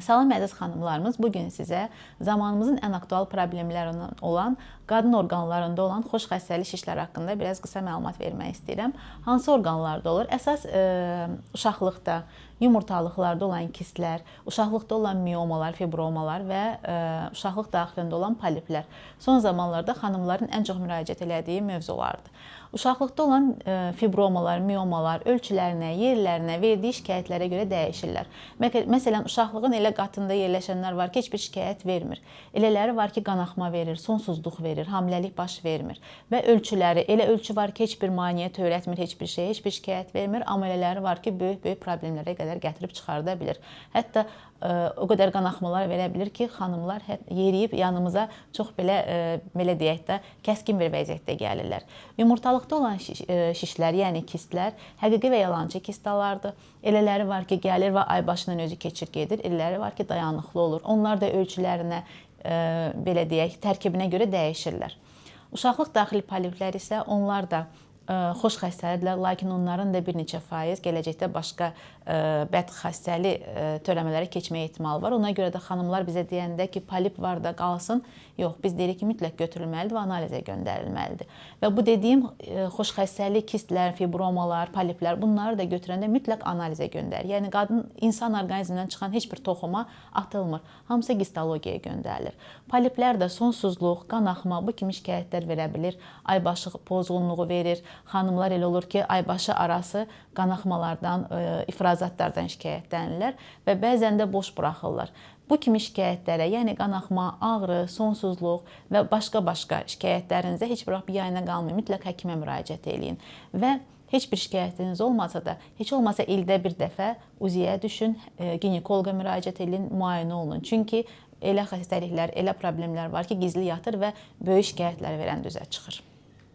Salam əziz xanımlarımız, bugün sizə zamanımızın ən aktual problemlərindən olan qadın orqanlarında olan xoş xəstəlik şişləri haqqında biraz qısa məlumat vermək istəyirəm. Hansı orqanlarda olur? Əsas uşaqlıqda, yumurtalıqlarda olan kistlər, uşaqlıqda olan miomalar, fibromalar və uşaqlıq daxilində olan poliplər son zamanlarda xanımların ən çox müraciət elədiyi mövzulardır. Uşaqlıqda olan fibromalar, miomalar ölçülərinə, yerlərinə, verdiyi şikayətlərə görə dəyişirlər. Məsələn, uşaqlığın elə qatında yerləşənlər var ki, heç bir şikayət vermir. Elələri var ki, qanaxma verir, sonsuzluq verir, hamiləlik baş vermir. Və ölçüləri, elə ölçü var ki, heç bir maneə törətmir, heç bir şey, heç bir şikayət vermir. Amma elələri var ki, böyük problemlərə qədər gətirib çıxarda bilir. Hətta o qədər qanaxmalar verə bilir ki, xanımlar yeriyib yanımıza çox belə deyək də, kəskin bir vəziyyətdə gəlirlər. Yumurtalıqda olan şişlər, yəni kistlər, həqiqi və yalançı kistalardır. Elələri var ki, gəlir və aybaşından özü keçir gedir. Elələri var ki, dayanıqlı olur. Onlar da ölçülərinə, belə deyək, tərkibinə görə dəyişirlər. Uşaqlıq daxili poliplər isə onlar da xoş xəstəlikdirlər, lakin onların da bir neçə faiz gələcəkdə başqa bədxəstəli törəmələrə keçmə ehtimalı var. Ona görə də xanımlar bizə deyəndə ki, polip var da qalsın, yox, biz deyirik ki, mütləq götürülməlidir və analizə göndərilməlidir. Və bu dediyim xoş xəstəlik, kistlər, fibromalar, poliplər, bunları da götürəndə mütləq analizə göndərir. Yəni insan orqanizmindən çıxan heç bir toxuma atılmır. Hamısı histologiyaya göndərilir. Poliplər də sonsuzluq, qanaxma, bu kimi şikayətlər verə bilir. Aybaşı pozğunluğu verir. Xanımlar elə olur ki, aybaşı arası qanaxmalardan, ifrazatlardan şikayətlənirlər və bəzən də boş buraxırlar. Bu kimi şikayətlərə, yəni qanaxma, ağrı, sonsuzluq və başqa şikayətlərinizə heç bir vaxt bir yayına qalmayın. Mütləq həkimə müraciət eləyin və heç bir şikayətiniz olmasa da, heç olmasa ildə bir dəfə UZİ-yə düşün, ginekoloqa müraciət edin, müayinə olun. Çünki elə xəstəliklər, elə problemlər var ki, gizli yatır və böyük şikayətlər verəndə üzə çıxır.